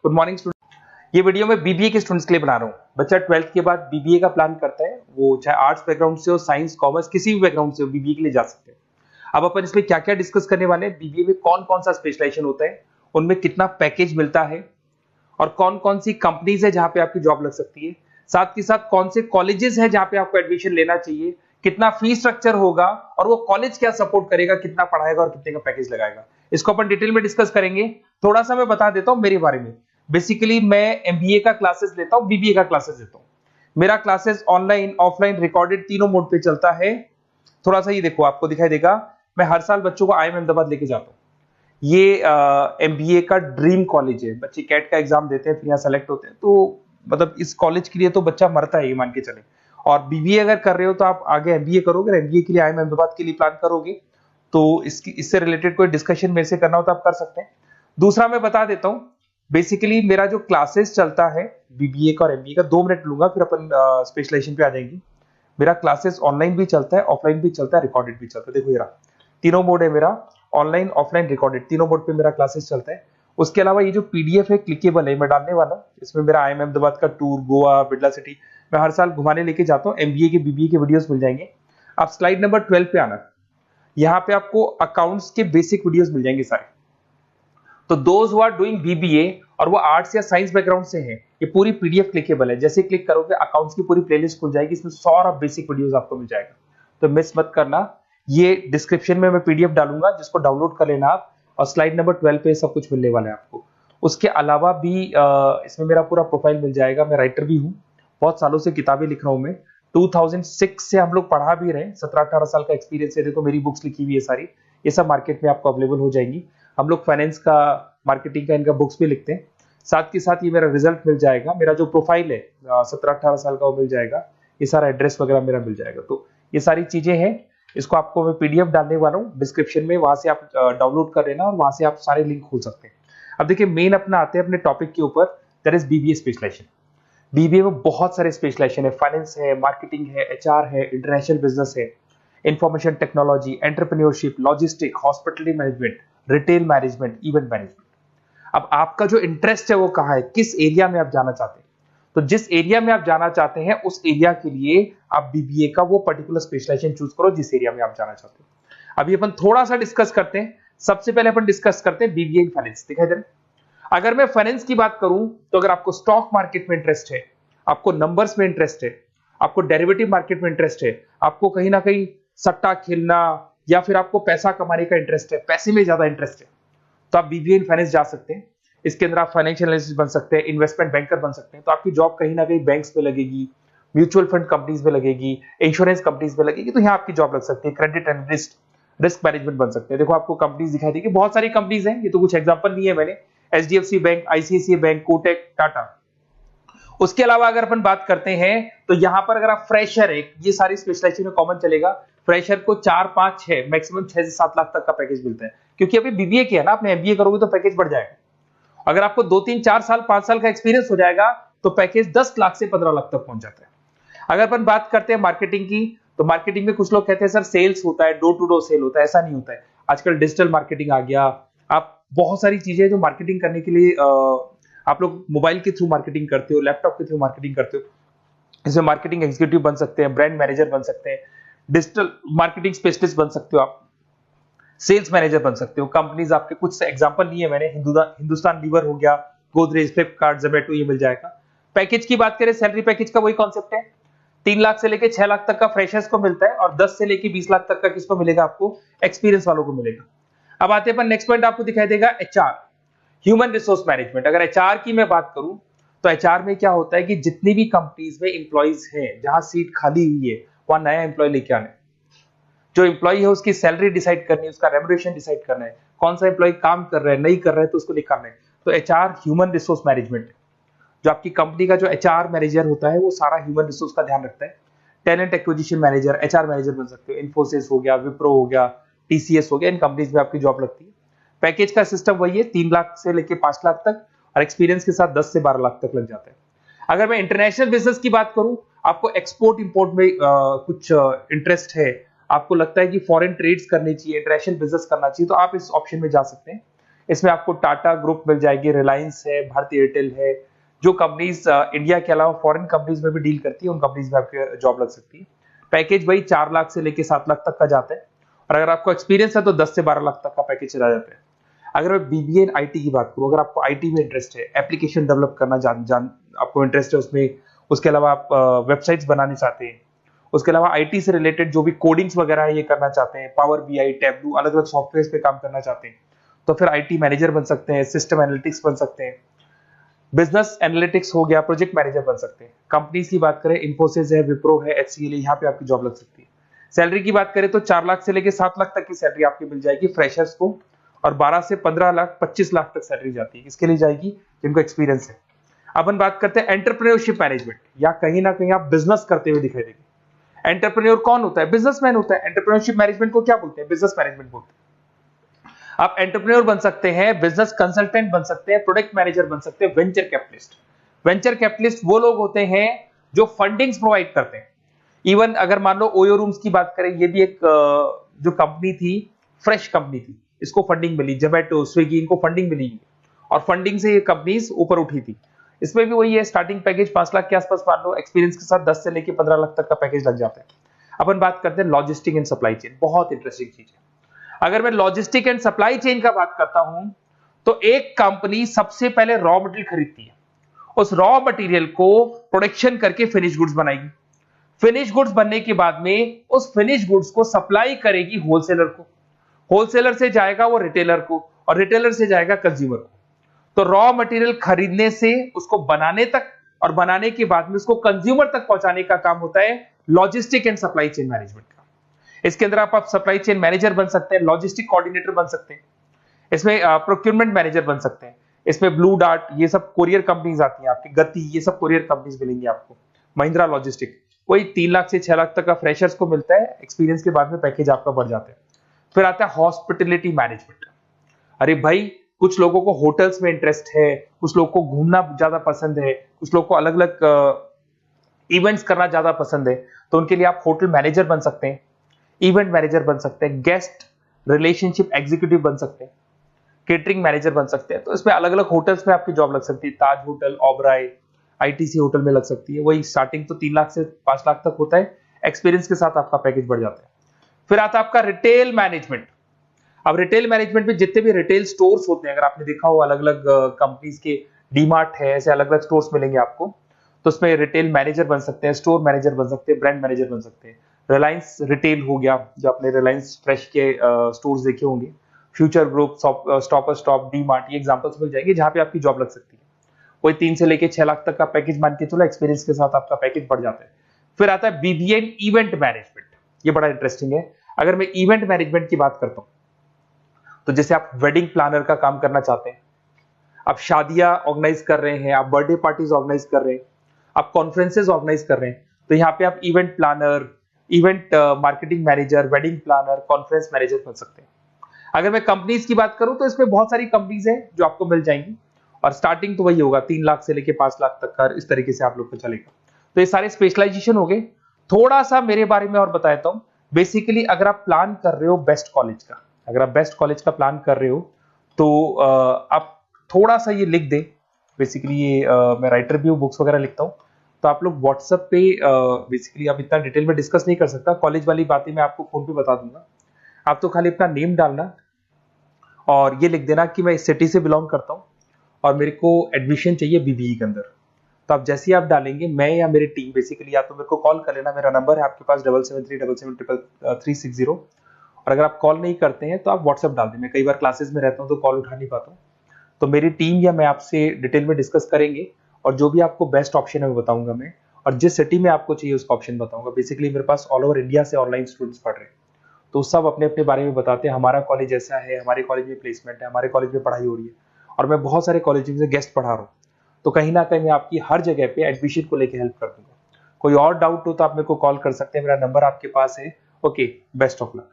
Good morning student. ये video मैं BBA के स्टूडेंट्स के लिए बना रहा हूँ। बच्चा 12th के बाद बीबीए का प्लान करता है, वो चाहे आर्ट्स बैकग्राउंड से हो, साइंस, कॉमर्स, किसी भी बैकग्राउंड से हो, बीबीए के लिए जा सकते हैं। अब अपन इसमें क्या क्या डिस्कस करने वाले हैं, बीबीए में कौन कौन सा स्पेशलाइजेशन होता है, उनमें कितना पैकेज मिलता है और कौन कौन सी कंपनीज है जहां पे आपकी जॉब लग सकती है, साथ ही साथ कौन से कॉलेजेस है जहां पे आपको एडमिशन लेना चाहिए, कितना फी स्ट्रक्चर होगा और वो कॉलेज क्या सपोर्ट करेगा, कितना पढ़ाएगा और कितने का पैकेज लगाएगा, इसको अपन डिटेल में डिस्कस करेंगे। थोड़ा सा मैं बता देता हूं मेरे बारे में। बेसिकली मैं एमबीए का क्लासेस लेता हूं, बीबीए का क्लासेस लेता हूं। मेरा क्लासेस ऑनलाइन, ऑफलाइन, रिकॉर्डेड तीनों मोड पे चलता है। थोड़ा सा ये देखो, आपको दिखाई देगा, मैं हर साल बच्चों को आईएम अहमदाबाद लेके जाता हूँ। ये एमबीए का ड्रीम कॉलेज है। बच्चे कैट का एग्जाम देते हैं, फिर यहाँ सेलेक्ट होते हैं, तो मतलब इस कॉलेज के लिए तो बच्चा मरता है, ये मान के चले। और बीबीए अगर कर रहे हो तो आप आगे एमबीए करोगे, एमबीए के लिए आईएम अहमदाबाद के लिए प्लान करोगे, तो इससे रिलेटेड कोई डिस्कशन मेरे से करना हो तो आप कर सकते हैं। दूसरा मैं बता देता हूँ, बेसिकली मेरा जो क्लासेस चलता है बीबीए का और एमबीए का, 2 मिनट लूंगा फिर अपन स्पेशलाइजेशन पे आ जाएंगे। मेरा क्लासेस ऑनलाइन भी चलता है, ऑफलाइन भी चलता है, रिकॉर्डेड भी चलता है। देखो ये रहा, तीनों मोड है मेरा, ऑनलाइन, ऑफलाइन, रिकॉर्डेड, तीनों मोड पे मेरा क्लासेस चलता है। उसके अलावा ये जो पीडीएफ है क्लिकेबल है, मैं डालने वाला हूँ। इसमें मेरा आईएम अहमदाबाद का टूर, गोवा, बिरला सिटी, मैं हर साल घुमाने लेके जाता हूँ। एमबीए के, बीबीए के वीडियोस मिल जाएंगे। आप स्लाइड नंबर 12 पे आना, यहाँ पे आपको अकाउंट्स के बेसिक वीडियोस मिल जाएंगे सारे। तो those who are doing BBA और वो आर्ट्स या साइंस बैकग्राउंड से हैं, ये पूरी पीडीएफ क्लिकेबल है। जैसे क्लिक करोगे अकाउंट्स की पूरी प्लेलिस्ट खुल जाएगी, इसमें सारा बेसिक वीडियोस आपको मिल जाएगा, तो मिस मत करना। ये डिस्क्रिप्शन में मैं पीडीएफ डालूंगा, जिसको डाउनलोड कर लेना आप, और स्लाइड नंबर 12 पे सब कुछ मिलने वाला है आपको। उसके अलावा भी इसमें मेरा पूरा प्रोफाइल मिल जाएगा। मैं राइटर भी हूँ, बहुत सालों से किताबें लिख रहा हूँ मैं। 2006 से हम लोग पढ़ा भी रहे, 17-18 साल का एक्सपीरियंस है। देखो मेरी बुक्स लिखी हुई है सारी, ये सब मार्केट में आपको अवेलेबल हो जाएंगी। हम लोग फाइनेंस का, मार्केटिंग का, इनका बुक्स भी लिखते हैं। साथ के साथ ये मेरा रिजल्ट मिल जाएगा, मेरा जो प्रोफाइल है 17-18 साल का वो मिल जाएगा, ये सारा एड्रेस वगैरह मेरा मिल जाएगा। तो ये सारी चीजें हैं, इसको आपको मैं पीडीएफ डालने वाला हूँ डिस्क्रिप्शन में, वहां से आप डाउनलोड कर लेना और वहां से आप सारे लिंक खोल सकते हैं। अब देखिए मेन अपना आते हैं अपने टॉपिक के ऊपर, that is BBA specialization. BBA में बहुत सारे स्पेशलाइजेशन है, फाइनेंस है, मार्केटिंग है, एचआर है, इंटरनेशनल बिजनेस है, information technology, entrepreneurship, logistic, hospitality management, retail management, event management. अब आपका जो इंटरेस्ट है वो कहाँ है, किस एरिया में आप जाना चाहते हैं, तो जिस एरिया में आप जाना चाहते हैं उस एरिया के लिए आप बीबीए का वो पर्टिकुलर स्पेशलाइजेशन चूज करो जिस एरिया में आप जाना चाहते हो। अभी अपन थोड़ा सा डिस्कस करते हैं। सबसे पहले अपन डिस्कस करते हैं बीबीए इन फाइनेंस। दिखाई दे रहा है? अगर मैं फाइनेंस की बात करूं तो अगर आपको स्टॉक मार्केट में इंटरेस्ट है, आपको नंबर्स में इंटरेस्ट है, आपको डेरिवेटिव मार्केट में इंटरेस्ट है, आपको कहीं ना कहीं सट्टा खेलना या फिर आपको पैसा कमाने का इंटरेस्ट है, पैसे में ज्यादा इंटरेस्ट है, तो आप बीबीए इन फाइनेंस जा सकते हैं। इसके अंदर आप फाइनेंशियल एनालिस्ट बन सकते हैं, इन्वेस्टमेंट बैंकर बन सकते हैं। तो आपकी जॉब कहीं ना कहीं बैंक्स में लगेगी, म्यूचुअल फंड कंपनीज में लगेगी, इंश्योरेंस कंपनीज में लगेगी, तो यहाँ आपकी जॉब लग सकती है। क्रेडिट एनालिस्ट, रिस्क मैनेजमेंट बन सकते हैं। देखो आपको कंपनीज दिखाई देगी, बहुत सारी कंपनीज हैं, ये तो कुछ एग्जांपल नहीं है मैंने, HDFC bank, ICICI bank, Kotak, Tata. उसके अलावा अगर अपन बात करते हैं तो यहाँ पर अगर आप फ्रेशर है, ये सारी स्पेशलाइजेशन में कॉमन चलेगा। फ्रेशर को 4, 5, 6, मैक्सिमम 6 से 7 लाख तक का पैकेज मिलता है, क्योंकि अभी बीबीए किया ना आपने, एमबीए करोगे तो पैकेज बढ़ जाएगा। अगर आपको 2, 3, 4 साल, 5 साल का एक्सपीरियंस हो जाएगा तो पैकेज 10 लाख से 15 लाख तक पहुंच जाता है। अगर अपन बात करते हैं मार्केटिंग की, तो मार्केटिंग में कुछ लोग कहते हैं सर सेल्स होता है, डोर टू डोर सेल होता है, ऐसा नहीं होता है। आजकल डिजिटल मार्केटिंग आ गया, आप बहुत सारी चीजें जो मार्केटिंग करने के लिए आप लोग मोबाइल के थ्रू मार्केटिंग करते हो, लैपटॉप के थ्रू मार्केटिंग करते हो। इसमें मार्केटिंग एग्जीक्यूटिव बन सकते हैं, ब्रांड मैनेजर बन सकते हैं, डिजिटल मार्केटिंग स्पेशलिस्ट बन सकते हो, आप सेल्स मैनेजर बन सकते हो। कंपनीज आपके कुछ एग्जांपल लिए मैंने, हिंदुस्तान लीवर हो गया, गोदरेज, फ्लिपकार्ट, जोमेटो, ये मिल जाएगा। पैकेज की बात करें, सैलरी पैकेज का वही कॉन्सेप्ट है, 3 लाख से लेके 6 लाख तक का फ्रेशर्स को मिलता है, और 10 से लेके 20 लाख तक का किसको मिलेगा, आपको एक्सपीरियंस वालों को मिलेगा। अब आते हैं नेक्स्ट पॉइंट, आपको दिखाई देगा एचआर, ह्यूमन रिसोर्स मैनेजमेंट। अगर एचआर की मैं बात करूं तो एचआर में क्या होता है कि जितनी भी कंपनीज में इंप्लॉइज हैं, जहां सीट खाली हुई है वहां नया इंप्लॉय लेके आना है। जो इंप्लॉय है उसकी सैलरी डिसाइड करनी है, उसका रेम्युनरेशन डिसाइड करना है, कौन सा इंप्लॉय काम कर रहा है, नहीं कर रहा है तो उसको निकालना है। तो एचआर ह्यूमन रिसोर्स मैनेजमेंट है। जो आपकी कंपनी का जो एचआर मैनेजर होता है वो सारा ह्यूमन रिसोर्स का ध्यान रखता है। Talent acquisition manager, HR manager बन सकते हो। इन्फोसिस हो गया, विप्रो हो गया, टीसीएस हो गया, इन कंपनीज में आपकी जॉब लगती है। पैकेज का सिस्टम वही है, 3 लाख से लेके 5 लाख तक, और एक्सपीरियंस के साथ 10 से 12 लाख तक लग जाता है। अगर मैं इंटरनेशनल बिजनेस की बात करूं, आपको एक्सपोर्ट इंपोर्ट में कुछ इंटरेस्ट है, आपको लगता है कि फॉरेन ट्रेड्स करनी चाहिए, इंटरनेशनल बिजनेस करना चाहिए, तो आप इस ऑप्शन में जा सकते हैं। इसमें आपको टाटा ग्रुप मिल जाएगी, रिलायंस है, भारती एयरटेल है, जो कंपनीज इंडिया के अलावा फॉरेन कंपनीज में भी डील करती है, उन कंपनीज में आपकी जॉब लग सकती है। पैकेज वही 4 लाख से लेके 7 लाख तक का जाता है, और अगर आपको एक्सपीरियंस है तो 10 से 12 लाख तक का पैकेज चला जाता है। अगर मैं बीबीए एंड आईटी की बात करूं, अगर आपको आईटी में इंटरेस्ट है, एप्लीकेशन डेवलप करना आपको इंटरेस्ट है उसमें, उसके अलावा आप वेबसाइट्स बनाने चाहते हैं, उसके अलावा आईटी से रिलेटेड जो भी कोडिंग्स वगैरह है ये करना चाहते हैं, पावर बीआई, टैबलू, अलग अलग सॉफ्टवेयर पे काम करना चाहते हैं, तो फिर आईटी मैनेजर बन सकते हैं, सिस्टम एनालिटिक्स बन सकते हैं, बिजनेस एनालिटिक्स हो गया, प्रोजेक्ट मैनेजर बन सकते हैं। कंपनीज की बात करें, इन्फोसिस है, विप्रो है, एचसीएल है, यहाँ पे आपकी जॉब लग सकती है। सैलरी की बात करें तो 4 लाख से लेके 7 लाख तक की सैलरी आपकी मिल जाएगी फ्रेशर्स को, और 12 से 15 लाख 25 लाख तक सैलरी जाती है। किसके लिए जाएगी? जिनको एक्सपीरियंस है। अपन बात करते हैं एंटरप्रेन्योरशिप मैनेजमेंट, या कहीं ना कहीं आप बिजनेस करते हुए दिखाई देंगे। एंटरप्रेन्योर कौन होता है? बिजनेसमैन होता है। एंटरप्रेन्योरशिप मैनेजमेंट को क्या बोलते हैं? बिजनेस मैनेजमेंट बोलते हैं। आप एंटरप्रेन्योर बन सकते हैं, बिजनेस कंसल्टेंट बन सकते हैं, प्रोडक्ट मैनेजर बन सकते हैं, वेंचर कैपिटलिस्ट। वेंचर कैपिटलिस्ट वो लोग होते हैं जो फंडिंग्स प्रोवाइड करते हैं। इवन अगर मान लो ओयो रूम्स की बात करें, ये भी एक जो कंपनी थी, फ्रेश कंपनी थी, इसको फंडिंग मिली, जोमेटो, स्विगी, इनको फंडिंग मिली, और फंडिंग से ये कंपनीज ऊपर उठी थी। इसमें भी वही है, स्टार्टिंग पैकेज 5 लाख के आसपास मान लो, एक्सपीरियंस के साथ 10 से लेके 15 लाख तक का पैकेज लग जाता है। अपन बात करते हैं लॉजिस्टिक एंड सप्लाई चेन, बहुत इंटरेस्टिंग चीज है। अगर मैं लॉजिस्टिक एंड सप्लाई चेन का बात करता हूं, तो एक कंपनी सबसे पहले रॉ मटेरियल खरीदती है, उस रॉ मटेरियल को प्रोडक्शन करके फिनिश गुड्स बनाएगी। फिनिश गुड्स बनने के बाद में उस फिनिश गुड्स को सप्लाई करेगी होलसेलर को, होलसेलर से जाएगा वो रिटेलर को, और रिटेलर से जाएगा कंज्यूमर को। तो रॉ मटेरियल खरीदने से उसको बनाने तक, और बनाने के बाद में उसको कंज्यूमर तक पहुंचाने का काम होता है logistic and supply chain management का। इसके अंदर आप सप्लाई चेन मैनेजर बन सकते हैं, लॉजिस्टिक कोऑर्डिनेटर बन सकते हैं, इसमें प्रोक्योरमेंट मैनेजर बन सकते हैं, इसमें ब्लू डार्ट, ये सब कोरियर कंपनीज आती हैं आपकी, गति, ये सब कोरियर कंपनीज मिलेंगी आपको, महिंद्रा लॉजिस्टिक। कोई 3 लाख से 6 लाख तक का फ्रेशर्स को मिलता है, एक्सपीरियंस के बाद में पैकेज आपका बढ़ जाता है। फिर आता है हॉस्पिटलिटी मैनेजमेंट। अरे भाई, कुछ लोगों को होटल्स में इंटरेस्ट है, कुछ लोगों को घूमना ज्यादा पसंद है, कुछ लोगों को अलग अलग इवेंट्स करना ज्यादा पसंद है, तो उनके लिए आप होटल मैनेजर बन सकते हैं, इवेंट मैनेजर बन सकते हैं, गेस्ट रिलेशनशिप एग्जीक्यूटिव बन सकते हैं, केटरिंग मैनेजर बन सकते हैं। तो इसमें अलग अलग होटल्स में आपकी जॉब लग सकती है, ताज होटल, ओबराय, आईटीसी होटल में लग सकती है। वही स्टार्टिंग तो 3 लाख से 5 लाख तक होता है, एक्सपीरियंस के साथ आपका पैकेज बढ़ जाता है। फिर आता है आपका रिटेल मैनेजमेंट। अब रिटेल मैनेजमेंट में जितने भी रिटेल स्टोर्स होते हैं, अगर आपने देखा हो अलग अलग कंपनीज के, डीमार्ट है, ऐसे अलग अलग स्टोर्स मिलेंगे आपको, तो उसमें रिटेल मैनेजर बन सकते हैं, स्टोर मैनेजर बन सकते हैं, ब्रांड मैनेजर बन सकते हैं। रिलायंस रिटेल हो गया, जो आपने रिलायंस फ्रेश के स्टोर्स देखे होंगे, future group, stopper stop, DMart, ये एग्जांपल्स मिल जाएंगे जहां पे आपकी जॉब लग सकती है। कोई 3 से लेके 6 लाख तक का पैकेज मान के चलो, एक्सपीरियंस के साथ आपका पैकेज बढ़ जाता है। फिर आता है बीबीए इवेंट मैनेजमेंट, ये बड़ा इंटरेस्टिंग है। अगर मैं इवेंट मैनेजमेंट की बात करता हूं, तो जैसे आप वेडिंग प्लानर का काम करना चाहते हैं, आप शादियां ऑर्गेनाइज कर रहे हैं, आप बर्थडे पार्टीज ऑर्गेनाइज कर रहे हैं, आप कॉन्फ्रेंसेज ऑर्गेनाइज कर रहे हैं, तो यहाँ पे आप event planner, event marketing manager, wedding planner, conference manager बन सकते हैं। अगर मैं कंपनीज की बात करूं, तो इसमें बहुत सारी कंपनीज हैं जो आपको मिल जाएंगी, और स्टार्टिंग तो वही होगा 3 लाख से लेके 5 लाख तक का, इस तरीके से आप लोग को चलेगा। तो ये सारे स्पेशलाइजेशन हो गए। थोड़ा सा मेरे बारे में और बताता हूं। बेसिकली अगर आप प्लान कर रहे हो बेस्ट कॉलेज का, अगर आप बेस्ट कॉलेज का प्लान कर रहे हो, तो आप थोड़ा सा ये लिख दें। बेसिकली ये मैं राइटर भी हूँ, बुक्स वगैरह लिखता हूँ, तो आप लोग व्हाट्सएप पे, बेसिकली आप इतना डिटेल में डिस्कस नहीं कर सकता, कॉलेज वाली बातें मैं आपको फोन पे बता दूंगा। आप तो खाली अपना नेम डालना और ये लिख देना कि मैं इस सिटी से बिलोंग करता हूँ और मेरे को एडमिशन चाहिए बीबीई के अंदर। तो आप जैसे ही आप डालेंगे, मैं या मेरी टीम बेसिकली, या तो मेरे को कॉल कर लेना, मेरा नंबर है आपके पास 77377360। और अगर आप कॉल नहीं करते हैं तो आप व्हाट्सएप डाल दें। मैं कई बार क्लासेस में रहता हूँ तो कॉल उठा नहीं पाता हूँ, तो मेरी टीम या मैं आपसे डिटेल में डिस्कस करेंगे, और जो भी आपको बेस्ट ऑप्शन है वो बताऊंगा मैं, और जिस सिटी में आपको चाहिए उसका ऑप्शन बताऊंगा। बेसिकली मेरे पास ऑल ओवर इंडिया से ऑनलाइन स्टूडेंट्स पढ़ रहे हैं, तो सब अपने अपने बारे में बताते हैं, हमारा कॉलेज ऐसा है, हमारे कॉलेज में प्लेसमेंट है, हमारे कॉलेज में पढ़ाई हो रही है, और मैं बहुत सारे कॉलेज में गेस्ट पढ़ा रहा हूँ। तो कहीं ना कहीं मैं आपकी हर जगह पे एडमिशन को लेकर हेल्प कर दूंगा। कोई और डाउट हो तो आप मेरे को कॉल कर सकते हैं, मेरा नंबर आपके पास है। Okay, best of luck.